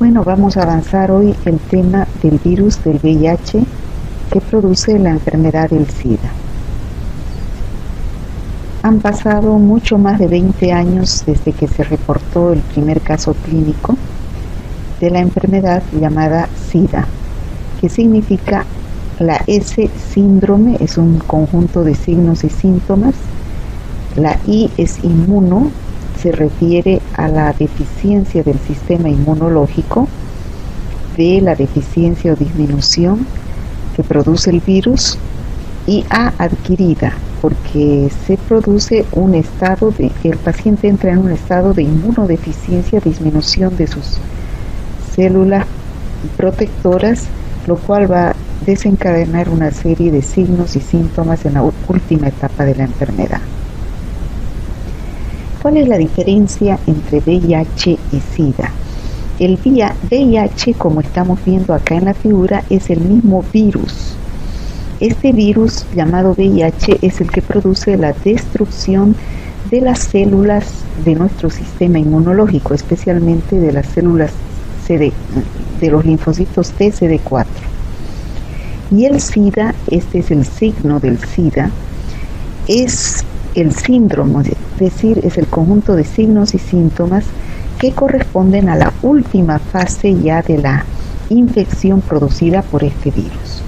Bueno, vamos a avanzar hoy el tema del virus del VIH que produce la enfermedad del SIDA. Han pasado mucho más de 20 años desde que se reportó el primer caso clínico de la enfermedad llamada SIDA, que significa la S síndrome, es un conjunto de signos y síntomas. La I es inmuno, se refiere a la deficiencia del sistema inmunológico, de la deficiencia o disminución que produce el virus, y A adquirida, porque se produce un estado de, el paciente entra en un estado de inmunodeficiencia, disminución de sus células protectoras, lo cual va a desencadenar una serie de signos y síntomas en la última etapa de la enfermedad. ¿Cuál es la diferencia entre VIH y SIDA? El VIH, como estamos viendo acá en la figura, es el mismo virus. Este virus llamado VIH es el que produce la destrucción de las células de nuestro sistema inmunológico, especialmente de las células de los linfocitos T CD4. Y el SIDA, este es el signo del SIDA, es el síndrome, es decir, es el conjunto de signos y síntomas que corresponden a la última fase ya de la infección producida por este virus.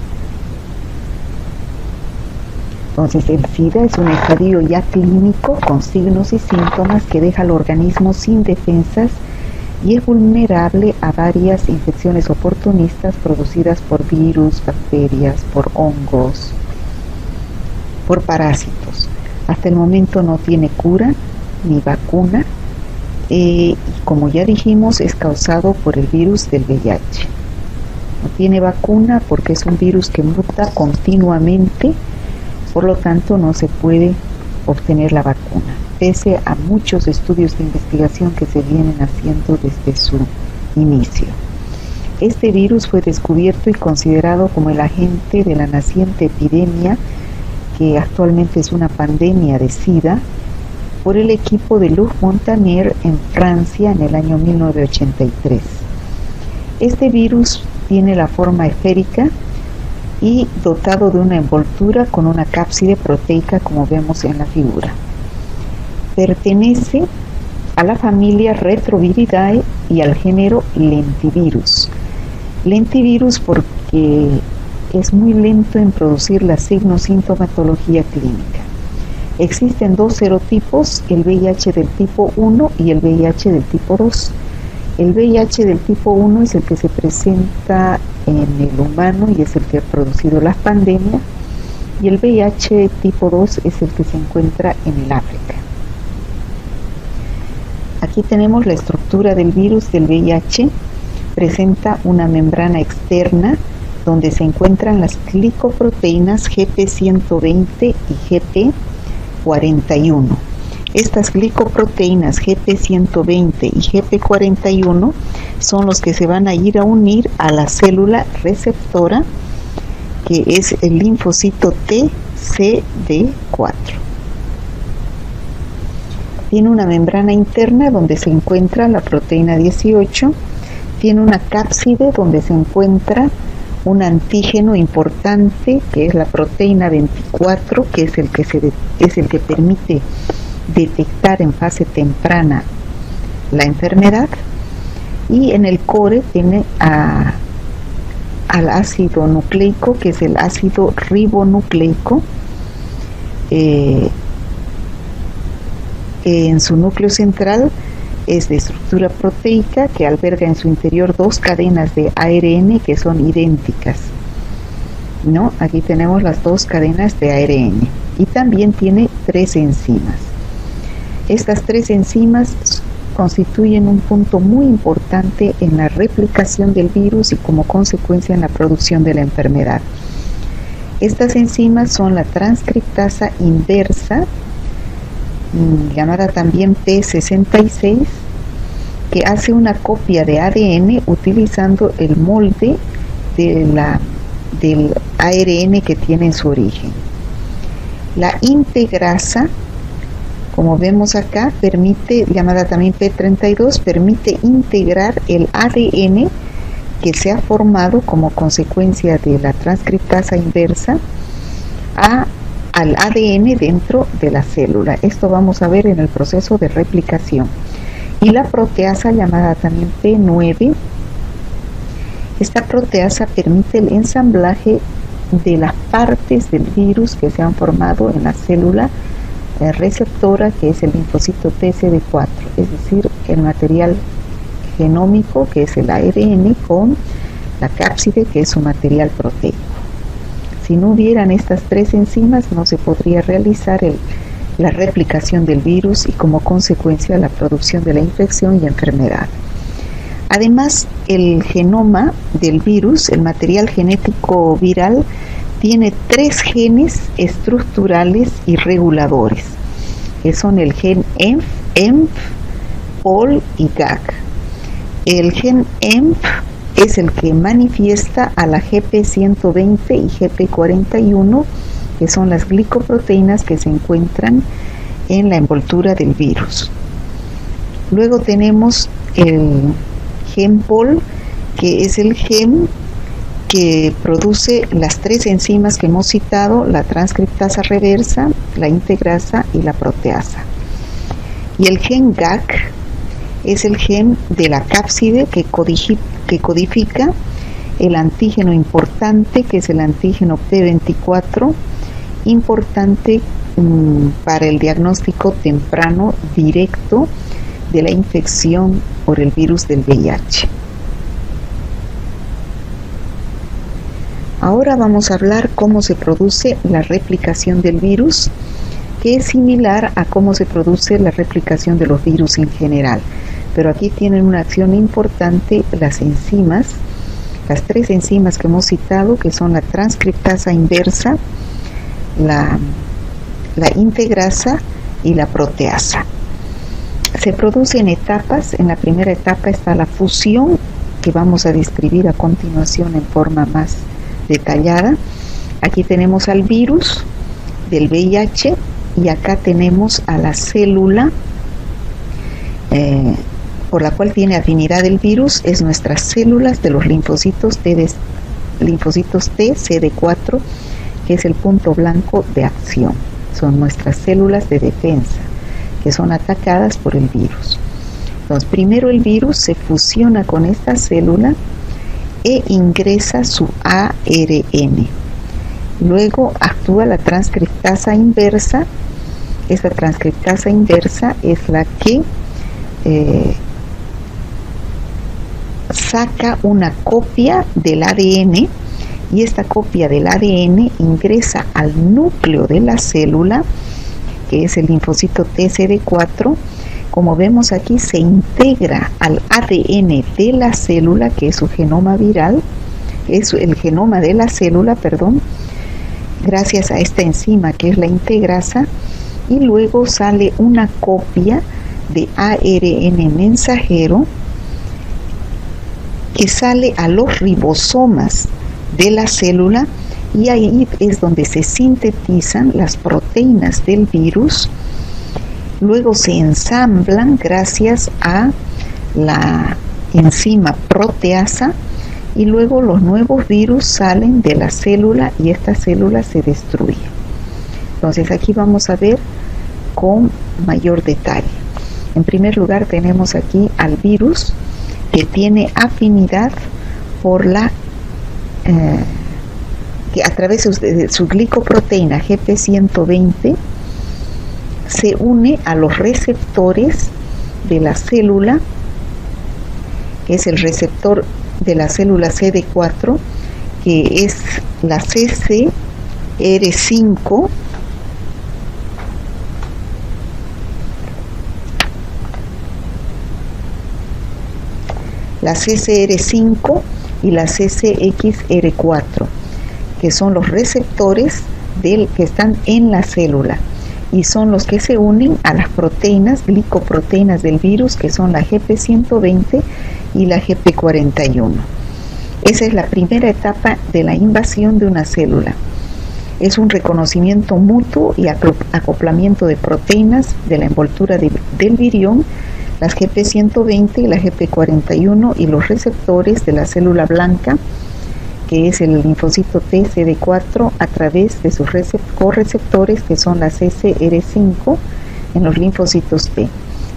Entonces, el SIDA es un estadio ya clínico con signos y síntomas que deja al organismo sin defensas y es vulnerable a varias infecciones oportunistas producidas por virus, bacterias, por hongos, por parásitos. Hasta el momento no tiene cura ni vacuna y como ya dijimos es causado por el virus del VIH. No tiene vacuna porque es un virus que muta continuamente, por lo tanto no se puede obtener la vacuna, pese a muchos estudios de investigación que se vienen haciendo desde su inicio. Este virus fue descubierto y considerado como el agente de la naciente epidemia, que actualmente es una pandemia de SIDA, por el equipo de Luc Montagnier en Francia en el año 1983. Este virus tiene la forma esférica y dotado de una envoltura con una cápside proteica, como vemos en la figura. Pertenece a la familia Retroviridae y al género Lentivirus. Lentivirus porque es muy lento en producir la signo-sintomatología clínica. Existen dos serotipos, el VIH del tipo 1 y el VIH del tipo 2. El VIH del tipo 1 es el que se presenta en el humano y es el que ha producido las pandemias, y el VIH tipo 2 es el que se encuentra en el África. Aquí tenemos la estructura del virus del VIH. Presenta una membrana externa donde se encuentran las glicoproteínas GP120 y GP41. Estas glicoproteínas GP120 y GP41 son los que se van a ir a unir a la célula receptora, que es el linfocito T CD4. Tiene una membrana interna donde se encuentra la proteína 18, tiene una cápside donde se encuentra un antígeno importante que es la proteína 24, que es el que permite detectar en fase temprana la enfermedad, y en el core tiene al ácido nucleico, que es el ácido ribonucleico, en su núcleo central es de estructura proteica que alberga en su interior dos cadenas de ARN que son idénticas, ¿no? Aquí tenemos las dos cadenas de ARN y también tiene tres enzimas. Estas tres enzimas constituyen un punto muy importante en la replicación del virus y como consecuencia en la producción de la enfermedad. Estas enzimas son la transcriptasa inversa, llamada también P66, que hace una copia de ADN utilizando el molde del ARN que tiene en su origen. La integrasa Como vemos acá, permite, llamada también P32, permite integrar el ADN que se ha formado como consecuencia de la transcriptasa inversa al ADN dentro de la célula. Esto vamos a ver en el proceso de replicación. Y la proteasa, llamada también P9, esta proteasa permite el ensamblaje de las partes del virus que se han formado en la célula receptora, que es el linfocito TCD4, es decir, el material genómico, que es el ARN, con la cápside, que es su material proteico. Si no hubieran estas tres enzimas, no se podría realizar la replicación del virus y como consecuencia la producción de la infección y enfermedad. Además, el genoma del virus, el material genético viral, tiene 3 genes estructurales y reguladores, que son el gen EMF, POL y GAG. El gen EMF es el que manifiesta a la GP120 y GP41, que son las glicoproteínas que se encuentran en la envoltura del virus. Luego tenemos el gen POL, que es el gen que produce las 3 enzimas que hemos citado, la transcriptasa reversa, la integrasa y la proteasa. Y el gen GAG es el gen de la cápside que codifica el antígeno importante, que es el antígeno P24, importante para el diagnóstico temprano directo de la infección por el virus del VIH. Ahora vamos a hablar cómo se produce la replicación del virus, que es similar a cómo se produce la replicación de los virus en general. Pero aquí tienen una acción importante las enzimas, las 3 enzimas que hemos citado, que son la transcriptasa inversa, la integrasa y la proteasa. Se produce en etapas. En la primera etapa está la fusión, que vamos a describir a continuación en forma más detallada. Aquí tenemos al virus del VIH y acá tenemos a la célula por la cual tiene afinidad el virus, es nuestras células de los linfocitos T, CD4, que es el punto blanco de acción. Son nuestras células de defensa que son atacadas por el virus. Entonces, primero el virus se fusiona con esta célula e ingresa su ARN. Luego actúa la transcriptasa inversa. Esta transcriptasa inversa es la que saca una copia del ADN, y esta copia del ADN ingresa al núcleo de la célula, que es el linfocito TCD4. Como vemos aquí, se integra al ADN de la célula, que es su genoma viral, es el genoma de la célula, gracias a esta enzima que es la integrasa, y luego sale una copia de ARN mensajero que sale a los ribosomas de la célula, y ahí es donde se sintetizan las proteínas del virus. Luego se ensamblan gracias a la enzima proteasa, y luego los nuevos virus salen de la célula y esta célula se destruye. Entonces aquí vamos a ver con mayor detalle. En primer lugar tenemos aquí al virus, que tiene afinidad por que a través de su glicoproteína GP120 se une a los receptores de la célula, que es el receptor de la célula CD4, que es la CCR5, la CCR5 y la CCXR4, que son los receptores que están en la célula, y son los que se unen a las proteínas, glicoproteínas del virus, que son la GP120 y la GP41. Esa es la primera etapa de la invasión de una célula. Es un reconocimiento mutuo y acoplamiento de proteínas de la envoltura del virión, las GP120 y la GP41 y los receptores de la célula blanca, que es el linfocito TCD4, a través de sus correceptores, que son las CCR5 en los linfocitos T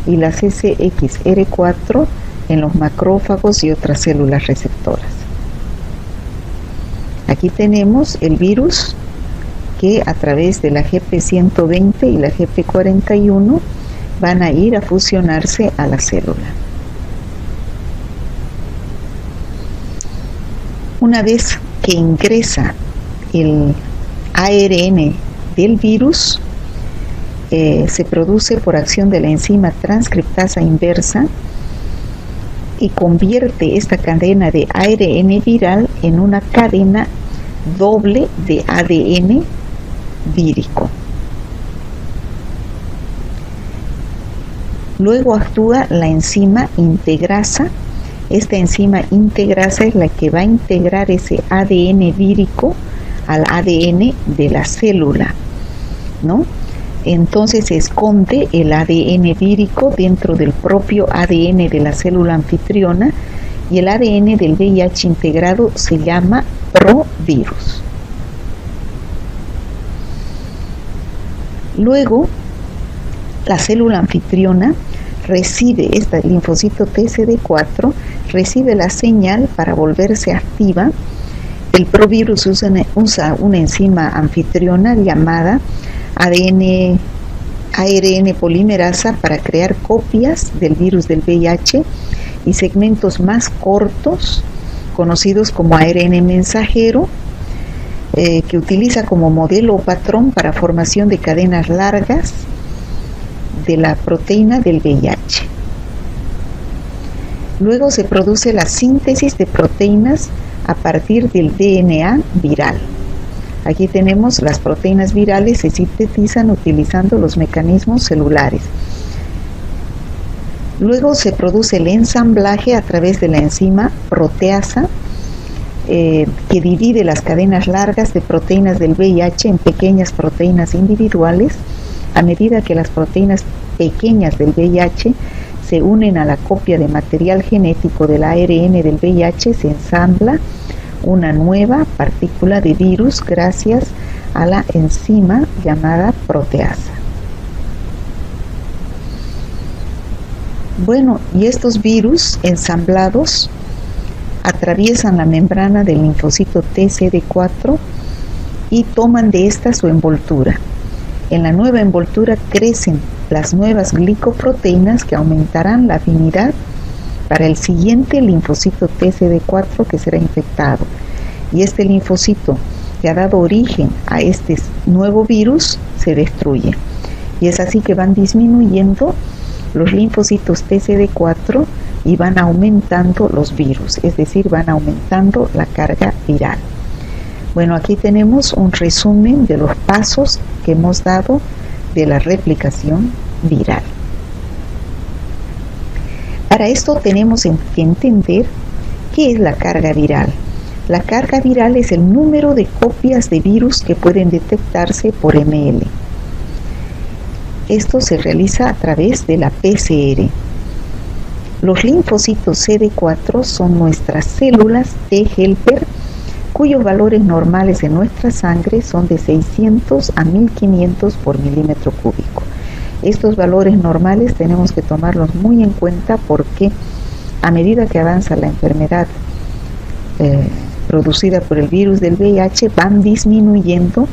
y la CCXR4 en los macrófagos y otras células receptoras. Aquí tenemos el virus que a través de la GP120 y la GP41 van a ir a fusionarse a la célula. Una vez que ingresa el ARN del virus, se produce por acción de la enzima transcriptasa inversa y convierte esta cadena de ARN viral en una cadena doble de ADN vírico. Luego actúa la enzima integrasa. Esta enzima integrasa es la que va a integrar ese ADN vírico al ADN de la célula, ¿no? Entonces se esconde el ADN vírico dentro del propio ADN de la célula anfitriona y el ADN del VIH integrado se llama provirus. Luego, la célula anfitriona recibe, este linfocito TCD4, recibe la señal para volverse activa. El provirus usa una enzima anfitriona llamada ARN polimerasa para crear copias del virus del VIH y segmentos más cortos, conocidos como ARN mensajero, que utiliza como modelo o patrón para formación de cadenas largas de la proteína del VIH. Luego se produce la síntesis de proteínas a partir del DNA viral. Aquí tenemos las proteínas virales, se sintetizan utilizando los mecanismos celulares. Luego se produce el ensamblaje a través de la enzima proteasa, que divide las cadenas largas de proteínas del VIH en pequeñas proteínas individuales. A medida que las proteínas pequeñas del VIH se unen a la copia de material genético del ARN del VIH, se ensambla una nueva partícula de virus gracias a la enzima llamada proteasa. Bueno, y estos virus ensamblados atraviesan la membrana del linfocito TCD4 y toman de esta su envoltura. En la nueva envoltura crecen las nuevas glicoproteínas que aumentarán la afinidad para el siguiente linfocito TCD4 que será infectado. Y este linfocito que ha dado origen a este nuevo virus se destruye. Y es así que van disminuyendo los linfocitos TCD4 y van aumentando los virus, es decir, van aumentando la carga viral. Bueno, aquí tenemos un resumen de los pasos que hemos dado de la replicación viral. Para esto tenemos que entender qué es la carga viral. La carga viral es el número de copias de virus que pueden detectarse por ml. Esto se realiza a través de la PCR. Los linfocitos CD4 son nuestras células T helper, cuyos valores normales en nuestra sangre son de 600 a 1500 por milímetro cúbico. Estos valores normales tenemos que tomarlos muy en cuenta porque a medida que avanza la enfermedad producida por el virus del VIH, van disminuyendo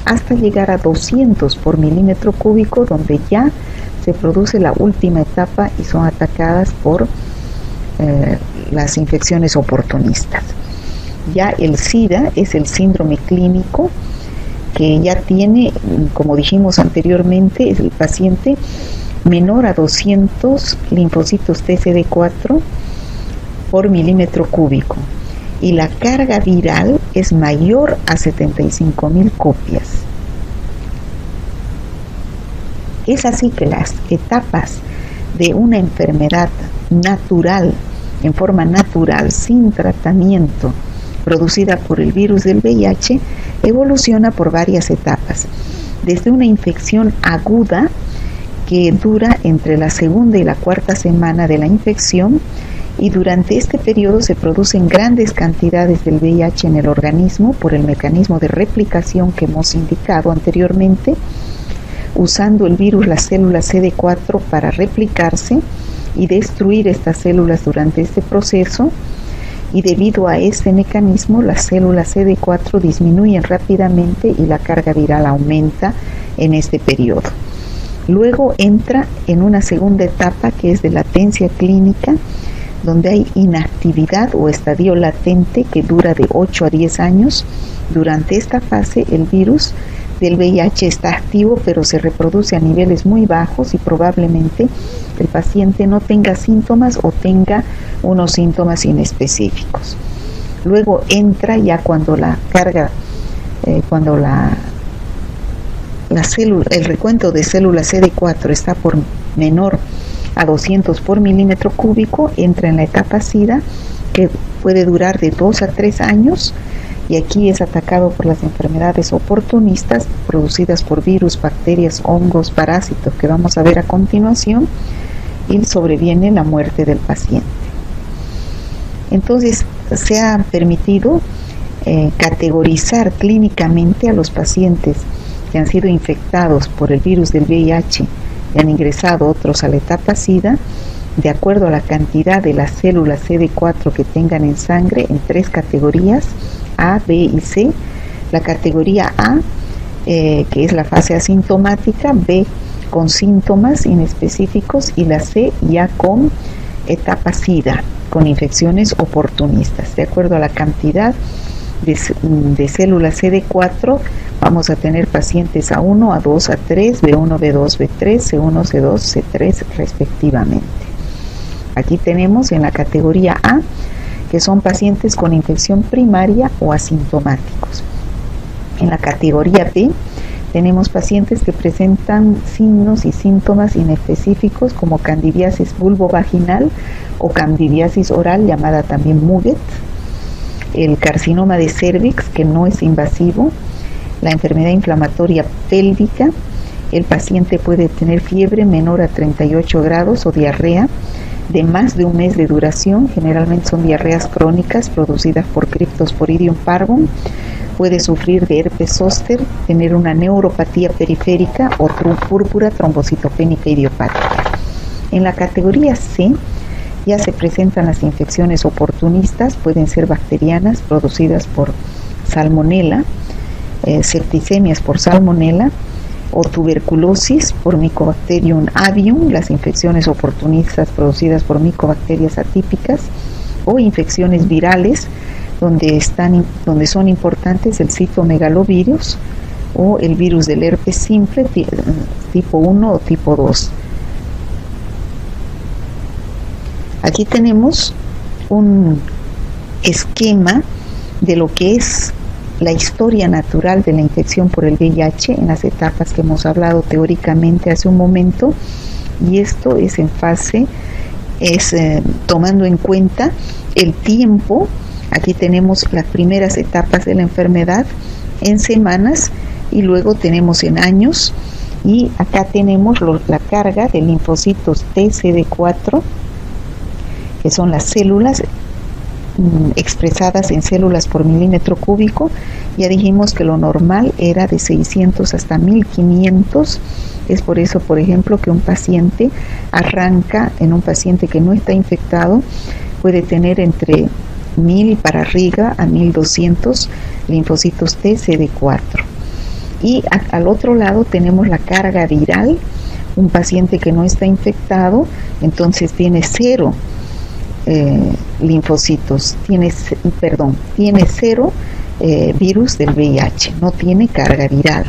hasta llegar a 200 por milímetro cúbico, donde ya se produce la última etapa y son atacadas por las infecciones oportunistas. Ya el SIDA es el síndrome clínico que ya tiene, como dijimos anteriormente, es el paciente menor a 200 linfocitos TCD4 por milímetro cúbico, y la carga viral es mayor a 75.000 copias. Es así que las etapas de una enfermedad natural, en forma natural, sin tratamiento, producida por el virus del VIH, Evoluciona por varias etapas, desde una infección aguda que dura entre la segunda y la cuarta semana de la infección, y durante este periodo se producen grandes cantidades del VIH en el organismo por el mecanismo de replicación que hemos indicado anteriormente, usando el virus las células CD4 para replicarse y destruir estas células durante este proceso, y debido a este mecanismo las células CD4 disminuyen rápidamente y la carga viral aumenta en este periodo. Luego entra en una segunda etapa que es de latencia clínica, donde hay inactividad o estadio latente que dura de 8 a 10 años. Durante esta fase el virus del VIH está activo, pero se reproduce a niveles muy bajos y probablemente el paciente no tenga síntomas o tenga unos síntomas inespecíficos. Luego entra ya cuando la carga, el recuento de células CD4 está por menor a 200 por milímetro cúbico, entra en la etapa SIDA, que puede durar de 2 a 3 años, y aquí es atacado por las enfermedades oportunistas producidas por virus, bacterias, hongos, parásitos que vamos a ver a continuación, y sobreviene la muerte del paciente. Entonces se ha permitido categorizar clínicamente a los pacientes que han sido infectados por el virus del VIH y han ingresado otros a la etapa SIDA, de acuerdo a la cantidad de las células CD4 que tengan en sangre, en 3 categorías, A, B y C. La categoría A, que es la fase asintomática, B con síntomas inespecíficos, y la C ya con etapa SIDA, con infecciones oportunistas. De acuerdo a la cantidad de células CD4, vamos a tener pacientes A1, A2, A3, B1, B2, B3, C1, C2, C3 respectivamente. Aquí tenemos en la categoría A, que son pacientes con infección primaria o asintomáticos. En la categoría B tenemos pacientes que presentan signos y síntomas inespecíficos como candidiasis vulvovaginal o candidiasis oral, llamada también Muget, el carcinoma de cervix, que no es invasivo, la enfermedad inflamatoria pélvica. El paciente puede tener fiebre menor a 38 grados o diarrea de más de un mes de duración, generalmente son diarreas crónicas producidas por Cryptosporidium parvum. Puede sufrir de herpes zóster, tener una neuropatía periférica o púrpura trombocitopénica idiopática. En la categoría C ya se presentan las infecciones oportunistas, pueden ser bacterianas producidas por salmonela, septicemias por salmonela, o tuberculosis por Mycobacterium avium, las infecciones oportunistas producidas por micobacterias atípicas, o infecciones virales donde son importantes el citomegalovirus o el virus del herpes simple tipo 1 o tipo 2. Aquí tenemos un esquema de lo que es la historia natural de la infección por el VIH en las etapas que hemos hablado teóricamente hace un momento, y esto es en fase, tomando en cuenta el tiempo. Aquí tenemos las primeras etapas de la enfermedad en semanas y luego tenemos en años, y acá tenemos la carga de linfocitos TCD4, que son las células expresadas en células por milímetro cúbico. Ya dijimos que lo normal era de 600 hasta 1500. Es por eso, por ejemplo, que un paciente arranca, en un paciente que no está infectado, puede tener entre 1000 para arriba a 1200 linfocitos TCD4. Y al otro lado tenemos la carga viral. Un paciente que no está infectado, entonces tiene 0 linfocitos, tiene 0 virus del VIH, no tiene carga viral.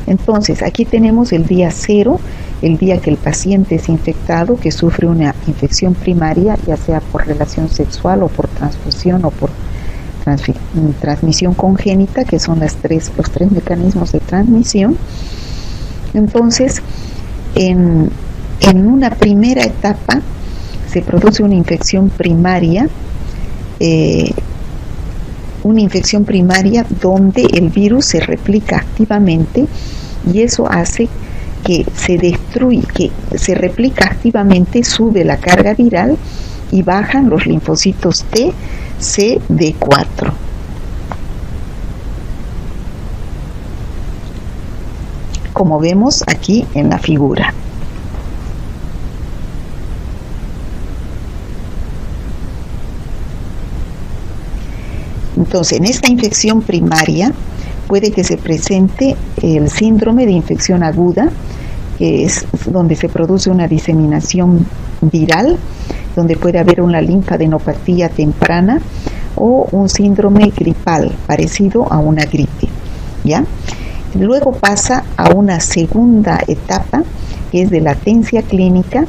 Entonces aquí tenemos el día 0, el día que el paciente es infectado, que sufre una infección primaria, ya sea por relación sexual o por transfusión o por transmisión congénita, que son los tres mecanismos de transmisión. Entonces en una primera etapa se produce una infección primaria una infección primaria donde el virus se replica activamente y eso hace que se replica activamente, sube la carga viral y bajan los linfocitos T, CD4. Como vemos aquí en la figura. Entonces, en esta infección primaria puede que se presente el síndrome de infección aguda, que es donde se produce una diseminación viral, donde puede haber una linfadenopatía temprana o un síndrome gripal parecido a una gripe, ¿ya? Luego pasa a una segunda etapa, que es de latencia clínica,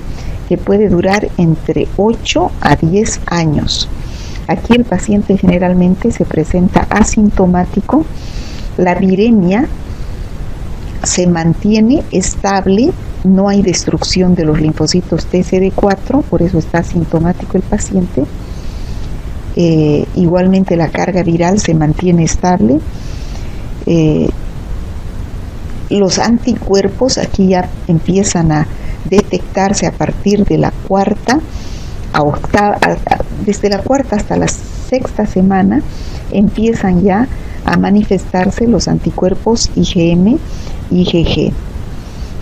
que puede durar entre 8 a 10 años. Aquí el paciente generalmente se presenta asintomático, la viremia se mantiene estable, no hay destrucción de los linfocitos TCD4, por eso está asintomático el paciente. Igualmente la carga viral se mantiene estable. Los anticuerpos aquí ya empiezan a detectarse a partir de la cuarta a octava, desde la cuarta hasta la sexta semana empiezan ya a manifestarse los anticuerpos IgM, IgG,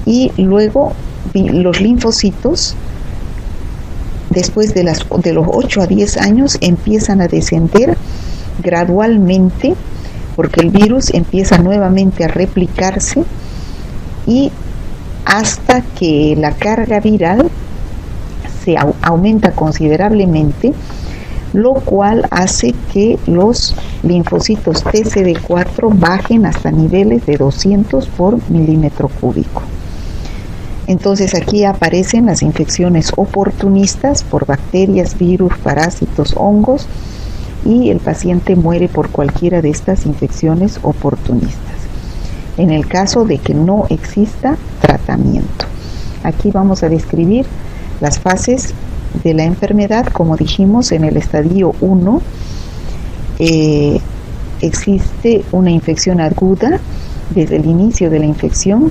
y luego los linfocitos después de los 8 a 10 años empiezan a descender gradualmente, porque el virus empieza nuevamente a replicarse y hasta que la carga viral se aumenta considerablemente, lo cual hace que los linfocitos TCD4 bajen hasta niveles de 200 por milímetro cúbico. Entonces aquí aparecen las infecciones oportunistas por bacterias, virus, parásitos, hongos, y el paciente muere por cualquiera de estas infecciones oportunistas, en el caso de que no exista tratamiento. Aquí vamos a describir las fases de la enfermedad. Como dijimos, en el estadio 1 existe una infección aguda desde el inicio de la infección,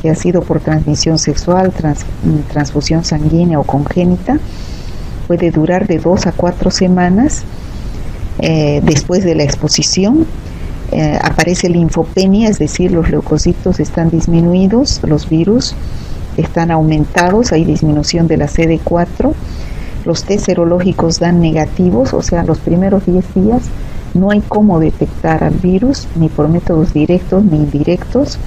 que ha sido por transmisión sexual, transfusión sanguínea o congénita. Puede durar de 2 a 4 semanas. Después de la exposición aparece linfopenia, es decir, los leucocitos están disminuidos, los virus están aumentados, hay disminución de la CD4, los test serológicos dan negativos, o sea, los primeros 10 días no hay cómo detectar al virus, ni por métodos directos ni indirectos,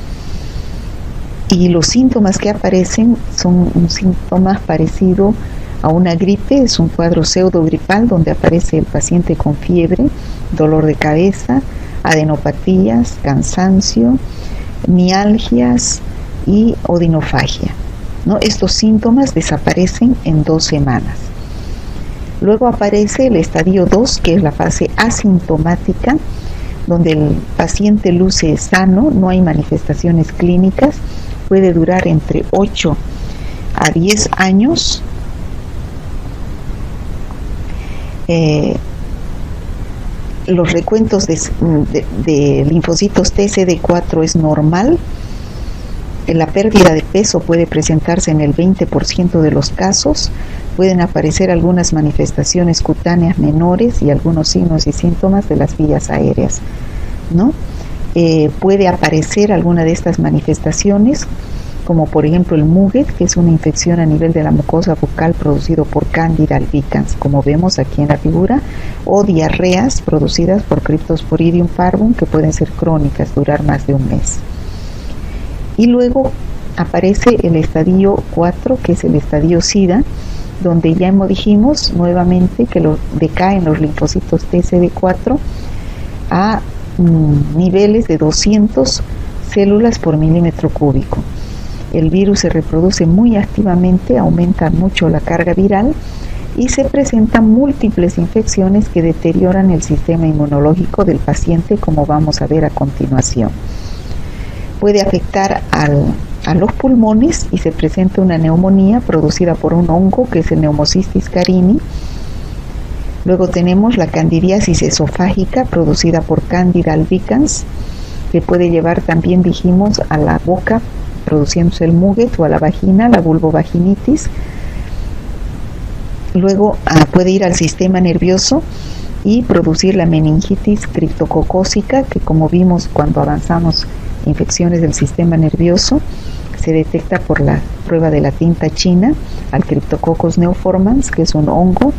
y los síntomas que aparecen son un síntoma parecido a una gripe, es un cuadro pseudogripal donde aparece el paciente con fiebre, dolor de cabeza, adenopatías, cansancio, mialgias y odinofagia, ¿no? Estos síntomas desaparecen en 2 semanas. Luego aparece el estadio 2, que es la fase asintomática, donde el paciente luce sano, no hay manifestaciones clínicas, puede durar entre 8 a 10 años. Los recuentos de linfocitos TCD4 es normal. La pérdida de peso puede presentarse en el 20% de los casos. Pueden aparecer algunas manifestaciones cutáneas menores y algunos signos y síntomas de las vías aéreas, ¿no? Puede aparecer alguna de estas manifestaciones, como por ejemplo el Muget, que es una infección a nivel de la mucosa bucal producido por Candida albicans, como vemos aquí en la figura, o diarreas producidas por Cryptosporidium parvum, que pueden ser crónicas, durar más de un mes. Y luego aparece el estadio 4, que es el estadio SIDA, donde ya dijimos nuevamente que decaen los linfocitos TCD4 a niveles de 200 células por milímetro cúbico. El virus se reproduce muy activamente, aumenta mucho la carga viral y se presentan múltiples infecciones que deterioran el sistema inmunológico del paciente, como vamos a ver a continuación. Puede afectar a los pulmones y se presenta una neumonía producida por un hongo que es el Pneumocystis carini. Luego tenemos la candidiasis esofágica producida por Candida albicans, que puede llevar también, dijimos, a la boca, produciéndose el muguet, o a la vagina, la vulvovaginitis. Luego puede ir al sistema nervioso y producir la meningitis criptococócica, que como vimos cuando avanzamos infecciones del sistema nervioso, se detecta por la prueba de la tinta china al Cryptococcus neoformans, que es un hongo.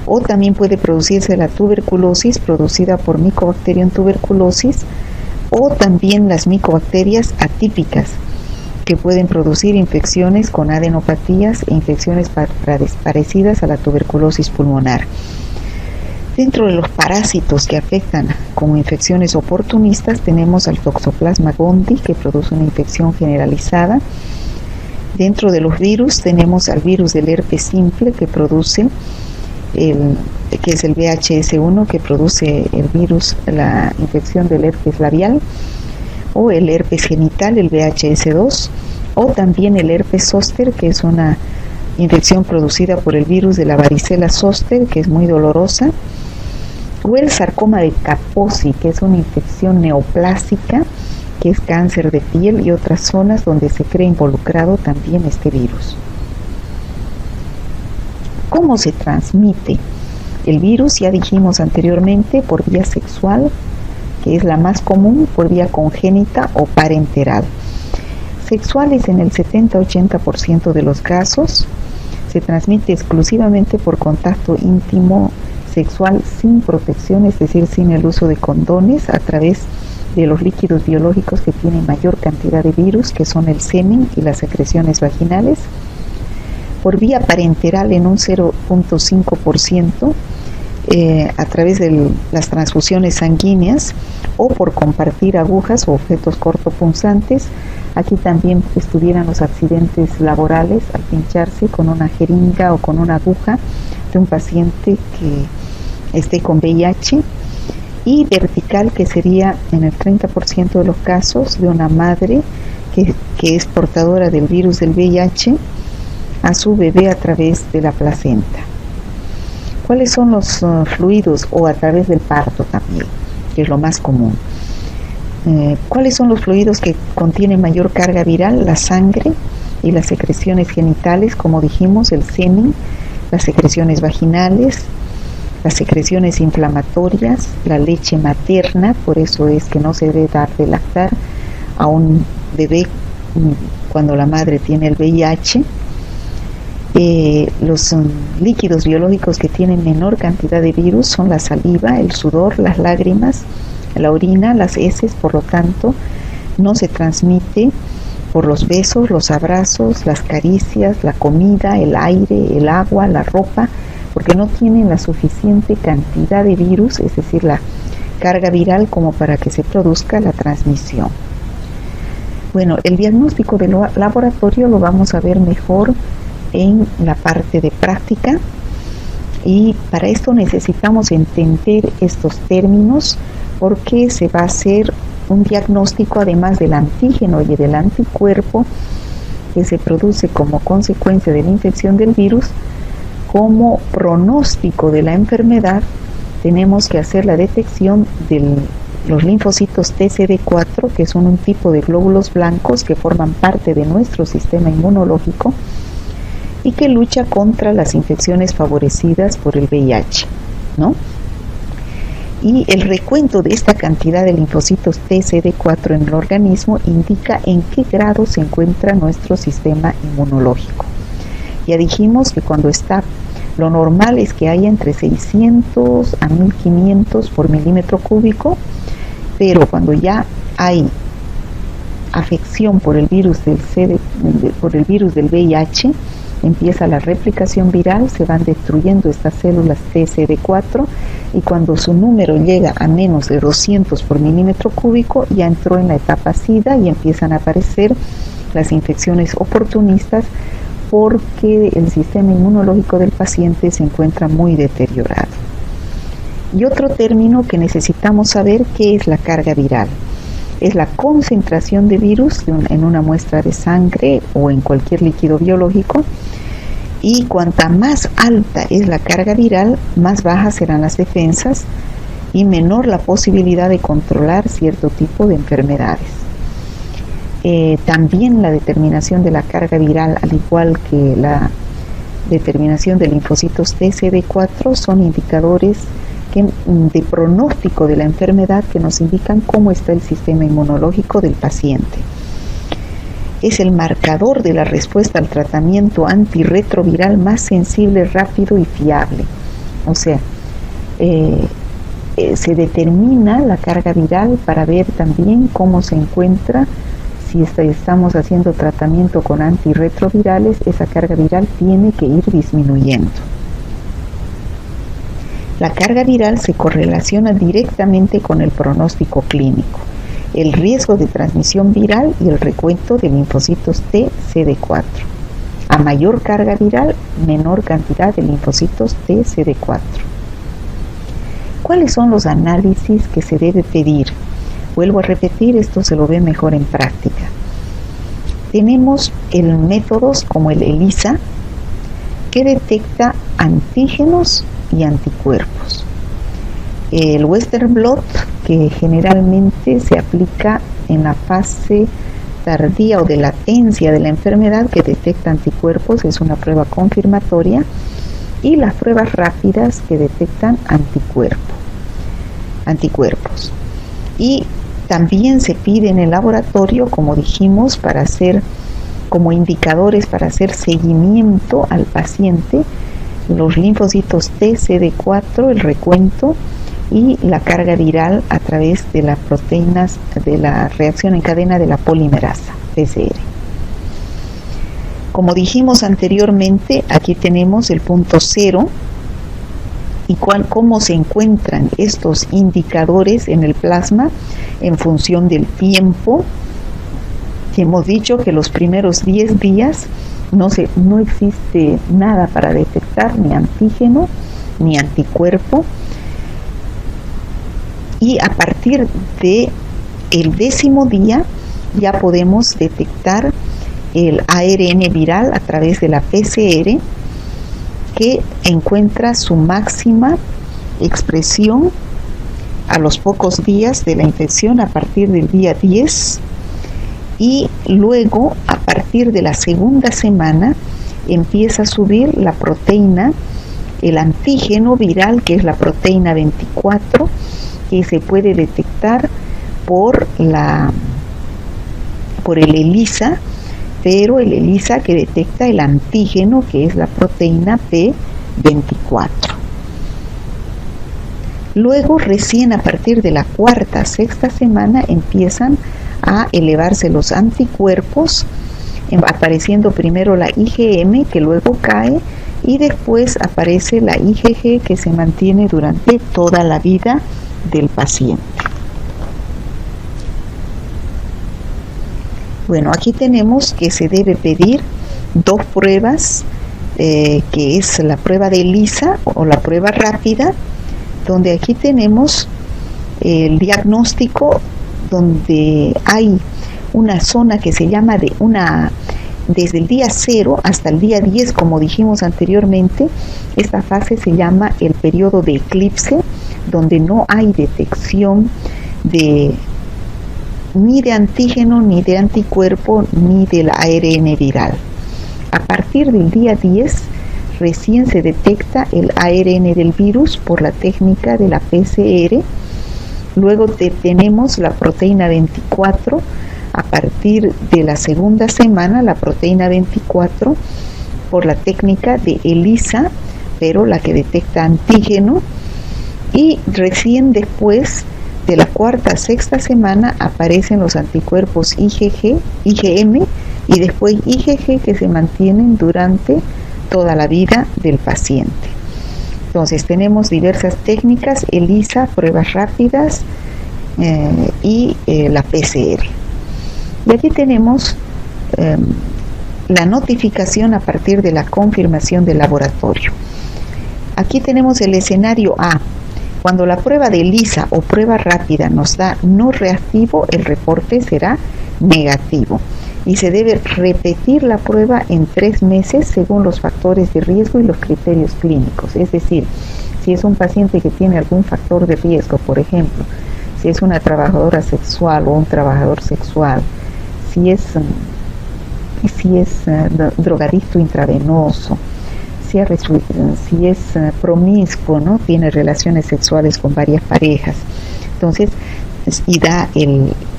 O también puede producirse la tuberculosis producida por Mycobacterium tuberculosis, o también las micobacterias atípicas, que pueden producir infecciones con adenopatías e infecciones parecidas a la tuberculosis pulmonar. Dentro de los parásitos que afectan como infecciones oportunistas tenemos al Toxoplasma gondii, que produce una infección generalizada. Dentro de los virus tenemos al virus del herpes simple, que es el VHS1, que produce el virus, la infección del herpes labial, o el herpes genital, el VHS2, o también el herpes zóster, que es una infección producida por el virus de la varicela zóster, que es muy dolorosa, o el sarcoma de Kaposi, que es una infección neoplásica, que es cáncer de piel y otras zonas donde se cree involucrado también este virus. ¿Cómo se transmite? El virus, ya dijimos anteriormente, por vía sexual, que es la más común, por vía congénita o parenteral. Sexuales en el 70-80% de los casos. Se transmite exclusivamente por contacto íntimo sexual sin protección, es decir, sin el uso de condones, a través de los líquidos biológicos que tienen mayor cantidad de virus, que son el semen y las secreciones vaginales. Por vía parenteral en un 0.5%, a través de las transfusiones sanguíneas, o por compartir agujas o objetos cortopunzantes. Aquí también estuvieran los accidentes laborales al pincharse con una jeringa o con una aguja de un paciente que esté con VIH. Y vertical, que sería en el 30% de los casos de una madre que es portadora del virus del VIH a su bebé a través de la placenta. ¿Cuáles son los fluidos? O a través del parto también, que es lo más común. ¿Cuáles son los fluidos que contienen mayor carga viral? La sangre y las secreciones genitales, como dijimos, el semen, las secreciones vaginales, las secreciones inflamatorias, la leche materna. Por eso es que no se debe dar de lactar a un bebé cuando la madre tiene el VIH. Los líquidos biológicos que tienen menor cantidad de virus son la saliva, el sudor, las lágrimas, la orina, las heces. Por lo tanto, no se transmite por los besos, los abrazos, las caricias, la comida, el aire, el agua, la ropa, porque no tienen la suficiente cantidad de virus, es decir, la carga viral, como para que se produzca la transmisión. Bueno, el diagnóstico del laboratorio lo vamos a ver mejor en la parte de práctica, y para esto necesitamos entender estos términos, porque se va a hacer un diagnóstico además del antígeno y del anticuerpo que se produce como consecuencia de la infección del virus. Como pronóstico de la enfermedad, tenemos que hacer la detección de los linfocitos TCD4, que son un tipo de glóbulos blancos que forman parte de nuestro sistema inmunológico y que lucha contra las infecciones favorecidas por el VIH, ¿no? Y el recuento de esta cantidad de linfocitos TCD4 en el organismo indica en qué grado se encuentra nuestro sistema inmunológico. Ya dijimos que cuando está, lo normal es que haya entre 600 a 1500 por milímetro cúbico, pero cuando ya hay afección por el virus del VIH, empieza la replicación viral, se van destruyendo estas células TCD4, y cuando su número llega a menos de 200 por milímetro cúbico, ya entró en la etapa SIDA y empiezan a aparecer las infecciones oportunistas, porque el sistema inmunológico del paciente se encuentra muy deteriorado. Y otro término que necesitamos saber, ¿qué es la carga viral? Es la concentración de virus en una muestra de sangre o en cualquier líquido biológico, y cuanta más alta es la carga viral, más bajas serán las defensas y menor la posibilidad de controlar cierto tipo de enfermedades. También la determinación de la carga viral, al igual que la determinación de linfocitos T CD4, son indicadores de pronóstico de la enfermedad que nos indican cómo está el sistema inmunológico del paciente. Es el marcador de la respuesta al tratamiento antirretroviral más sensible, rápido y fiable. O sea, se determina la carga viral para ver también cómo se encuentra. Si estamos haciendo tratamiento con antirretrovirales, esa carga viral tiene que ir disminuyendo. La carga viral se correlaciona directamente con el pronóstico clínico, el riesgo de transmisión viral y el recuento de linfocitos T CD4. A mayor carga viral, menor cantidad de linfocitos T CD4. ¿Cuáles son los análisis que se debe pedir? Vuelvo a repetir, esto se lo ve mejor en práctica. Tenemos métodos como el ELISA, que detecta antígenos y anticuerpos. El Western blot, que generalmente se aplica en la fase tardía o de latencia de la enfermedad, que detecta anticuerpos, es una prueba confirmatoria, y las pruebas rápidas que detectan anticuerpos. Y también se pide en el laboratorio, como dijimos, para hacer como indicadores para hacer seguimiento al paciente, los linfocitos T CD4, el recuento y la carga viral a través de las proteínas de la reacción en cadena de la polimerasa, PCR. Como dijimos anteriormente, aquí tenemos el punto 0 y cómo se encuentran estos indicadores en el plasma en función del tiempo. Hemos dicho que los primeros 10 días no existe nada para detectar ni antígeno ni anticuerpo, y a partir de el 10º día ya podemos detectar el ARN viral a través de la PCR, que encuentra su máxima expresión a los pocos días de la infección, a partir del día 10, y luego a partir de la segunda semana empieza a subir la proteína, el antígeno viral, que es la proteína 24, que se puede detectar por el ELISA, pero el ELISA que detecta el antígeno, que es la proteína P24. Luego, recién a partir de la 4ª, 6ª semana empiezan a elevarse los anticuerpos, apareciendo primero la IgM, que luego cae, y después aparece la IgG, que se mantiene durante toda la vida del paciente. Bueno, aquí tenemos que se debe pedir 2 pruebas, que es la prueba de ELISA o la prueba rápida, donde aquí tenemos el diagnóstico, donde hay una zona que se llama desde el día 0 hasta el día 10, como dijimos anteriormente. Esta fase se llama el periodo de eclipse, donde no hay detección ni de antígeno, ni de anticuerpo, ni del ARN viral. A partir del día 10 recién se detecta el ARN del virus por la técnica de la PCR. Luego tenemos la proteína 24. A partir de la segunda semana, la proteína 24 por la técnica de ELISA, pero la que detecta antígeno, y recién después de la 4ª, 6ª semana aparecen los anticuerpos IgM y después IgG, que se mantienen durante toda la vida del paciente. Entonces tenemos diversas técnicas: ELISA, pruebas rápidas y la PCR. Y aquí tenemos la notificación a partir de la confirmación del laboratorio. Aquí tenemos el escenario A. Cuando la prueba de ELISA o prueba rápida nos da no reactivo, el reporte será negativo. y se debe repetir la prueba en 3 meses según los factores de riesgo y los criterios clínicos. Es decir, si es un paciente que tiene algún factor de riesgo, por ejemplo, si es una trabajadora sexual o un trabajador sexual, si es drogadicto intravenoso, si es promiscuo, ¿no? Tiene relaciones sexuales con varias parejas, entonces, y da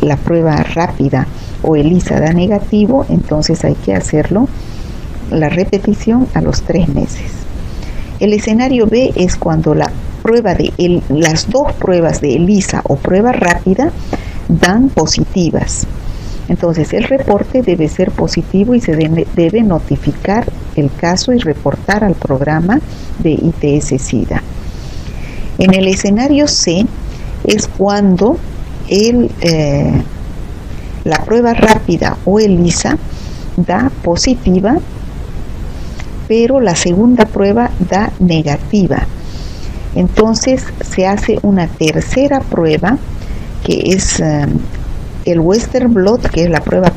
la prueba rápida o ELISA da negativo, entonces hay que hacerlo, la repetición a los 3 meses. El escenario B es cuando las 2 pruebas de ELISA o prueba rápida dan positivas. Entonces el reporte debe ser positivo y se debe notificar el caso y reportar al programa de ITS-SIDA. En el escenario C es cuando la prueba rápida o ELISA da positiva, pero la segunda prueba da negativa. Entonces se hace una tercera prueba que es el Western blot, que es la prueba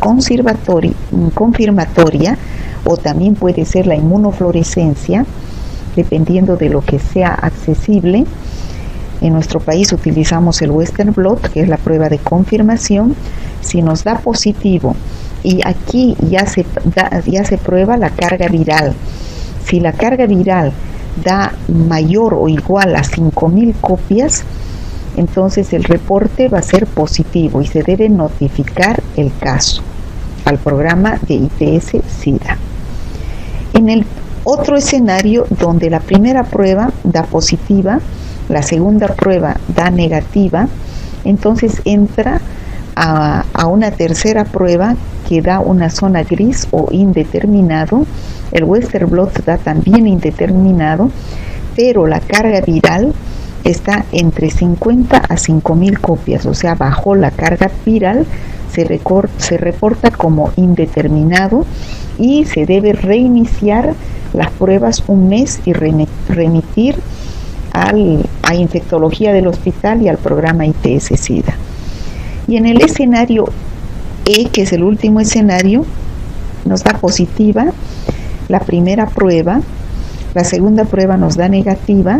confirmatoria, o también puede ser la inmunofluorescencia, dependiendo de lo que sea accesible. En nuestro país utilizamos el Western blot, que es la prueba de confirmación. Si nos da positivo, y aquí ya se prueba la carga viral. Si la carga viral da mayor o igual a 5.000 copias, entonces el reporte va a ser positivo y se debe notificar el caso al programa de ITS-SIDA. En el otro escenario donde la primera prueba da positiva, la segunda prueba da negativa, entonces entra a una tercera prueba que da una zona gris o indeterminado. El Western blot da también indeterminado, pero la carga viral está entre 50 a 5.000 copias, o sea, bajo la carga viral se reporta como indeterminado y se debe reiniciar las pruebas un mes y remitir a infectología del hospital y al programa ITS-SIDA. Y en el escenario E, que es el último escenario, nos da positiva la primera prueba, la segunda prueba nos da negativa,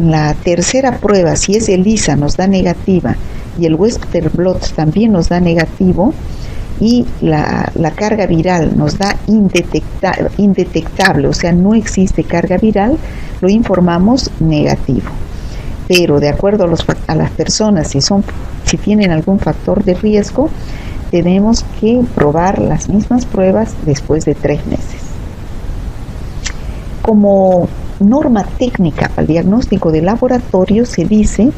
la tercera prueba, si es ELISA, nos da negativa y el Western blot también nos da negativo, y la carga viral nos da indetectable, o sea, no existe carga viral, lo informamos negativo. Pero de acuerdo a las personas, si tienen algún factor de riesgo, tenemos que probar las mismas pruebas después de 3 meses. Como norma técnica para el diagnóstico de laboratorio se dice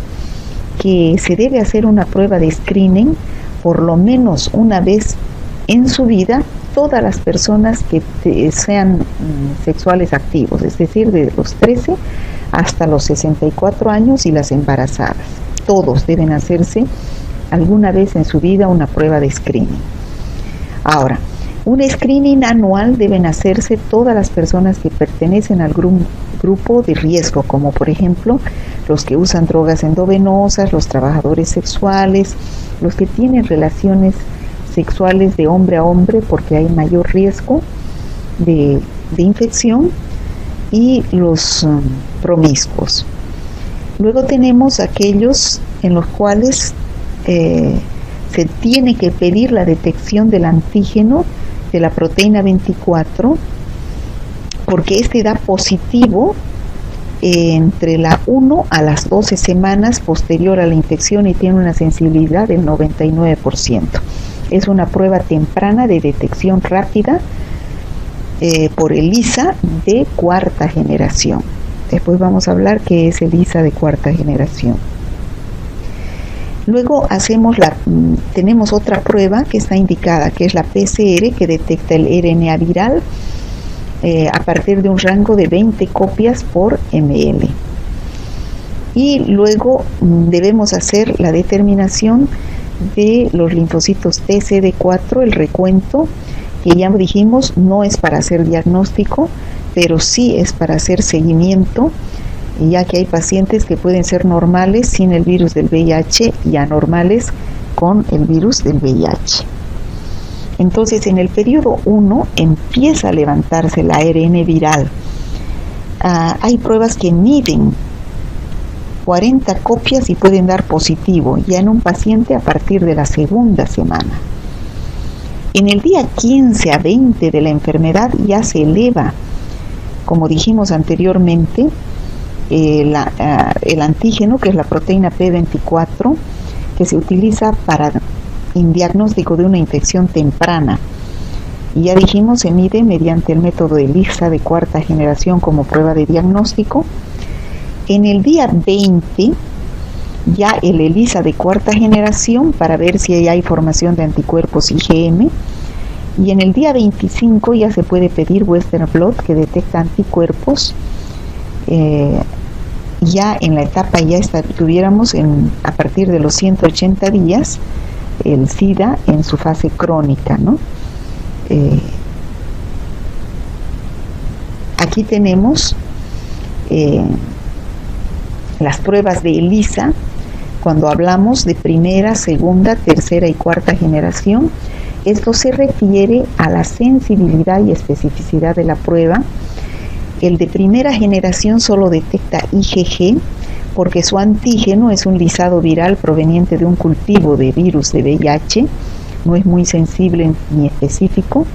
que se debe hacer una prueba de screening por lo menos una vez en su vida todas las personas que sean sexuales activos, es decir, de los 13 hasta los 64 años y las embarazadas. Todos deben hacerse alguna vez en su vida una prueba de screening. Ahora, un screening anual deben hacerse todas las personas que pertenecen al grupo de riesgo, como por ejemplo los que usan drogas endovenosas, los trabajadores sexuales, los que tienen relaciones sexuales de hombre a hombre porque hay mayor riesgo de infección, y los promiscuos. Luego tenemos aquellos en los cuales se tiene que pedir la detección del antígeno de la proteína 24, porque este da positivo entre la 1 a las 12 semanas posterior a la infección y tiene una sensibilidad del 99%. Es una prueba temprana de detección rápida por ELISA de 4ª generación. Después vamos a hablar qué es ELISA de 4ª generación. Luego tenemos otra prueba que está indicada, que es la PCR, que detecta el RNA viral a partir de un rango de 20 copias por ml. Y luego debemos hacer la determinación de los linfocitos TCD4, el recuento, que ya dijimos no es para hacer diagnóstico, pero sí es para hacer seguimiento, ya que hay pacientes que pueden ser normales sin el virus del VIH y anormales con el virus del VIH. Entonces, en el periodo 1 empieza a levantarse el ARN viral. Hay pruebas que miden 40 copias y pueden dar positivo ya en un paciente a partir de la segunda semana. En el día 15 a 20 de la enfermedad ya se eleva, como dijimos anteriormente, el antígeno, que es la proteína P24, que se utiliza para el diagnóstico de una infección temprana. Y ya dijimos, se mide mediante el método ELISA de cuarta generación como prueba de diagnóstico. En el día 20, ya el ELISA de cuarta generación para ver si hay formación de anticuerpos IgM. Y en el día 25 ya se puede pedir Western blot, que detecta anticuerpos. Ya en la etapa tuviéramos a partir de los 180 días el SIDA en su fase crónica, ¿no? Aquí tenemos las pruebas de ELISA cuando hablamos de primera, segunda, tercera y cuarta generación. Esto se refiere a la sensibilidad y especificidad de la prueba. El de primera generación solo detecta IgG porque su antígeno es un lisado viral proveniente de un cultivo de virus de VIH, no es muy sensible ni específico.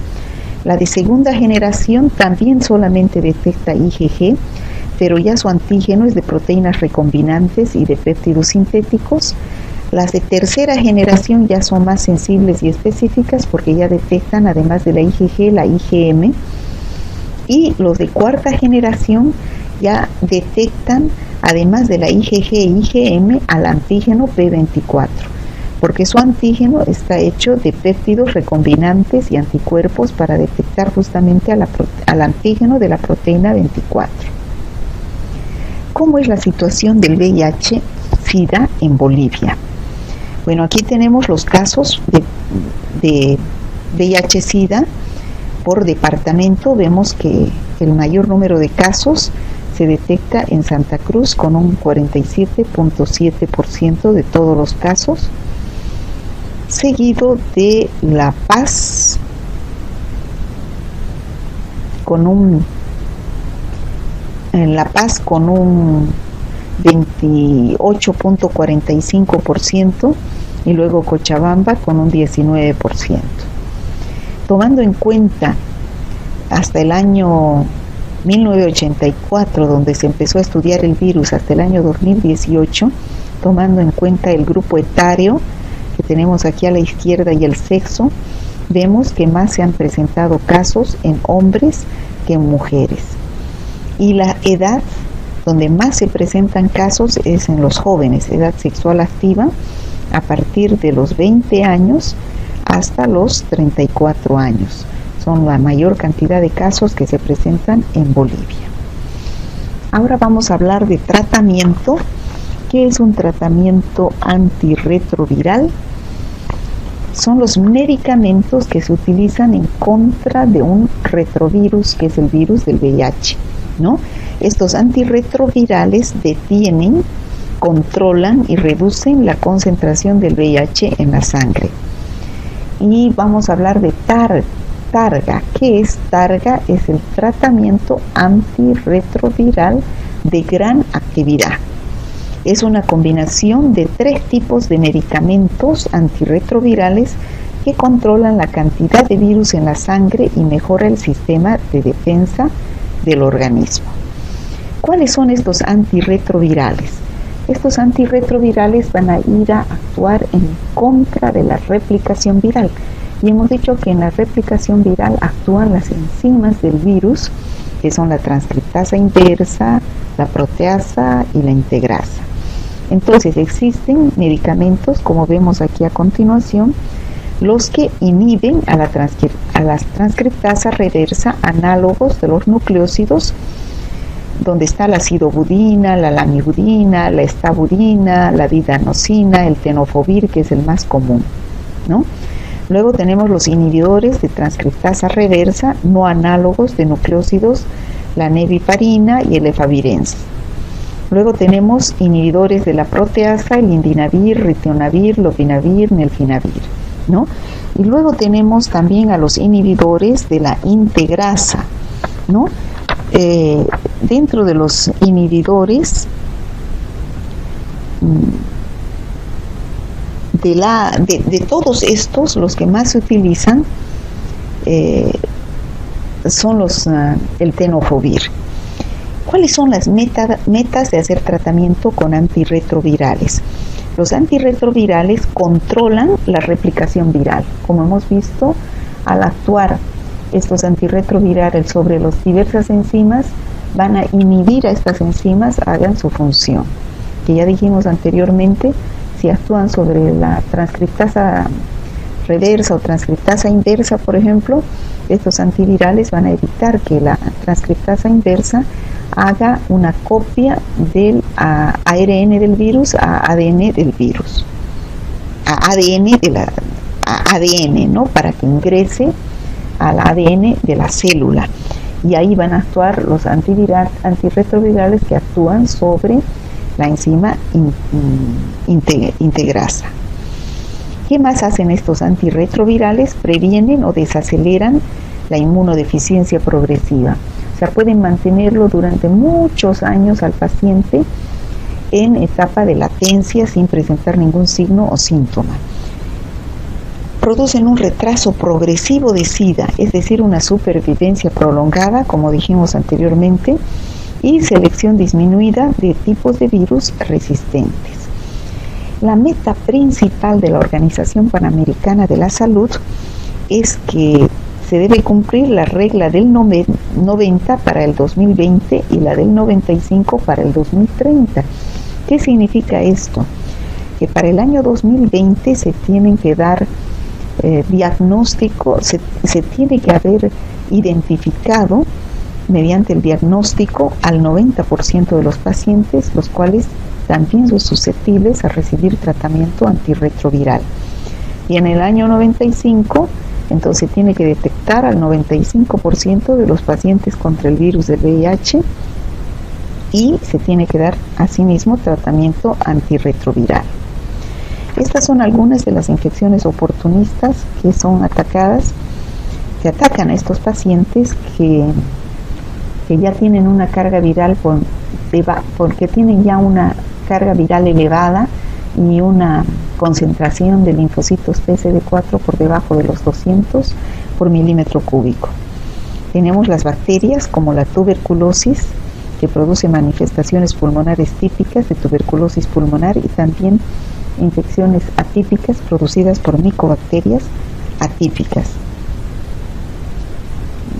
La de segunda generación también solamente detecta IgG, pero ya su antígeno es de proteínas recombinantes y de péptidos sintéticos. Las de tercera generación ya son más sensibles y específicas porque ya detectan, además de la IgG, la IgM. Y los de cuarta generación ya detectan, además de la IgG e IgM, al antígeno P24, porque su antígeno está hecho de péptidos recombinantes y anticuerpos para detectar justamente al antígeno de la proteína 24. ¿Cómo es la situación del VIH-Sida en Bolivia? Bueno, aquí tenemos los casos de VIH-Sida por departamento. Vemos que el mayor número de casos se detecta en Santa Cruz con un 47.7% de todos los casos, seguido de La Paz con un 28.45% y luego Cochabamba con un 19%. Tomando en cuenta hasta el año 1984, donde se empezó a estudiar el virus, hasta el año 2018, tomando en cuenta el grupo etario que tenemos aquí a la izquierda y el sexo, vemos que más se han presentado casos en hombres que en mujeres. Y la edad donde más se presentan casos es en los jóvenes, edad sexual activa, a partir de los 20 años hasta los 34 años. Son la mayor cantidad de casos que se presentan en Bolivia. Ahora vamos a hablar de tratamiento. ¿Qué es un tratamiento antirretroviral? Son los medicamentos que se utilizan en contra de un retrovirus, que es el virus del VIH, ¿no? Estos antirretrovirales detienen, controlan y reducen la concentración del VIH en la sangre. Y vamos a hablar de Targa. ¿Qué es Targa? Es el tratamiento antirretroviral de gran actividad. Es una combinación de 3 tipos de medicamentos antirretrovirales que controlan la cantidad de virus en la sangre y mejora el sistema de defensa del organismo. ¿Cuáles son estos antirretrovirales? Estos antirretrovirales van a ir a actuar en contra de la replicación viral. Y hemos dicho que en la replicación viral actúan las enzimas del virus, que son la transcriptasa inversa, la proteasa y la integrasa. Entonces existen medicamentos, como vemos aquí a continuación, los que inhiben a la transcriptasa reversa, análogos de los nucleósidos, donde está la acidobudina, la lamivudina, la estabudina, la didanosina, el tenofovir, que es el más común, ¿no? Luego tenemos los inhibidores de transcriptasa reversa, no análogos de nucleósidos, la neviparina y el efavirenz. Luego tenemos inhibidores de la proteasa, el indinavir, ritonavir, lopinavir, nelfinavir, ¿no? Y luego tenemos también a los inhibidores de la integrasa, ¿no? Dentro de los inhibidores de todos estos, los que más se utilizan son el tenofovir. ¿Cuáles son las metas de hacer tratamiento con antirretrovirales? Los antirretrovirales controlan la replicación viral. Como hemos visto, al actuar estos antirretrovirales sobre las diversas enzimas, van a inhibir a estas enzimas hagan su función. Que ya dijimos anteriormente, si actúan sobre la transcriptasa reversa o transcriptasa inversa, por ejemplo, estos antivirales van a evitar que la transcriptasa inversa haga una copia del ARN del virus a ADN del virus, a ADN, ¿no? Para que ingrese al ADN de la célula. Y ahí van a actuar los antirretrovirales que actúan sobre la enzima integrasa. ¿Qué más hacen estos antirretrovirales? Previenen o desaceleran la inmunodeficiencia progresiva. O sea, pueden mantenerlo durante muchos años al paciente en etapa de latencia sin presentar ningún signo o síntoma. Producen un retraso progresivo de SIDA, es decir, una supervivencia prolongada, como dijimos anteriormente, y selección disminuida de tipos de virus resistentes. La meta principal de la Organización Panamericana de la Salud es que se debe cumplir la regla del 90 para el 2020 y la del 95 para el 2030. ¿Qué significa esto? Que para el año 2020 se tienen que dar diagnóstico, se tiene que haber identificado mediante el diagnóstico al 90% de los pacientes, los cuales también son susceptibles a recibir tratamiento antirretroviral. Y en el año 95, entonces tiene que detectar al 95% de los pacientes contra el virus del VIH y se tiene que dar asimismo tratamiento antirretroviral. Estas son algunas de las infecciones oportunistas que son atacadas, que atacan a estos pacientes que ya tienen una carga viral porque tienen ya una carga viral elevada y una concentración de linfocitos TCD4 por debajo de los 200 por milímetro cúbico. Tenemos las bacterias como la tuberculosis, que produce manifestaciones pulmonares típicas de tuberculosis pulmonar, y también infecciones atípicas producidas por micobacterias atípicas.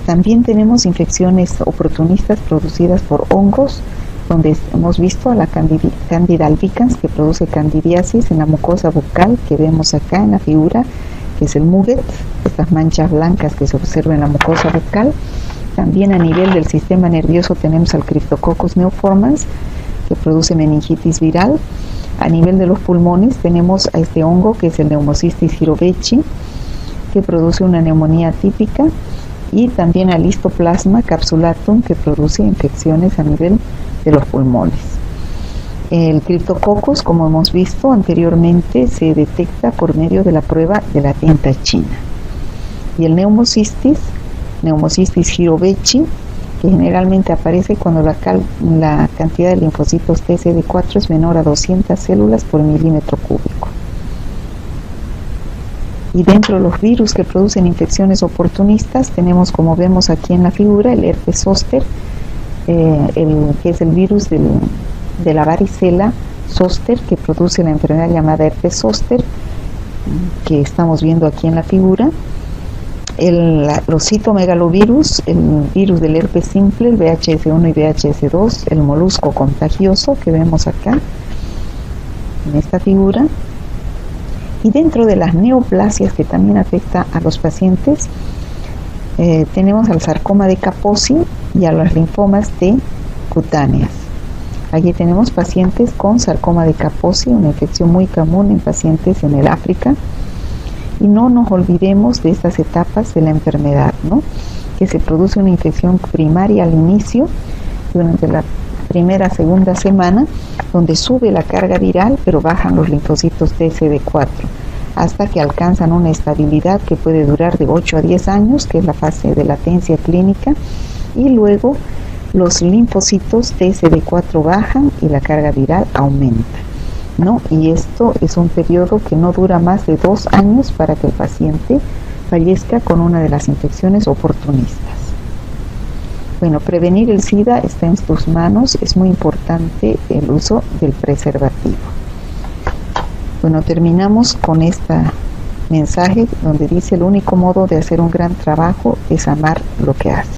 También tenemos infecciones oportunistas producidas por hongos, donde hemos visto a la Candida albicans, que produce candidiasis en la mucosa bucal, que vemos acá en la figura, que es el muget, estas manchas blancas que se observan en la mucosa bucal. También a nivel del sistema nervioso tenemos al Cryptococcus neoformans, que produce meningitis viral. A nivel de los pulmones tenemos a este hongo, que es el Pneumocystis jirovecii, que produce una neumonía típica, y también al Histoplasma capsulatum, que produce infecciones a nivel de los pulmones. El Cryptococcus, como hemos visto anteriormente, se detecta por medio de la prueba de la tinta china. Y el Pneumocystis jirovecii, que generalmente aparece cuando la cantidad de linfocitos TCD4 es menor a 200 células por milímetro cúbico. Y dentro de los virus que producen infecciones oportunistas tenemos, como vemos aquí en la figura, el herpes zóster, que es el virus de la varicela zóster, que produce la enfermedad llamada herpes zóster, que estamos viendo aquí en la figura. Los citomegalovirus, el virus del herpes simple, el VHS1 y VHS2, el molusco contagioso que vemos acá en esta figura. Y dentro de las neoplasias, que también afecta a los pacientes, tenemos al sarcoma de Kaposi y a las linfomas T cutáneas. Aquí tenemos pacientes con sarcoma de Kaposi, una infección muy común en pacientes en el África. Y no nos olvidemos de estas etapas de la enfermedad, ¿no? Que se produce una infección primaria al inicio, durante la segunda semana, donde sube la carga viral, pero bajan los linfocitos TCD4. hasta que alcanzan una estabilidad que puede durar de 8 a 10 años, que es la fase de latencia clínica, y luego los linfocitos TSD4 bajan y la carga viral aumenta, ¿no? Y esto es un periodo que no dura más de 2 años para que el paciente fallezca con una de las infecciones oportunistas. Bueno, prevenir el SIDA está en tus manos, es muy importante el uso del preservativo. Bueno, terminamos con este mensaje donde dice: el único modo de hacer un gran trabajo es amar lo que haces.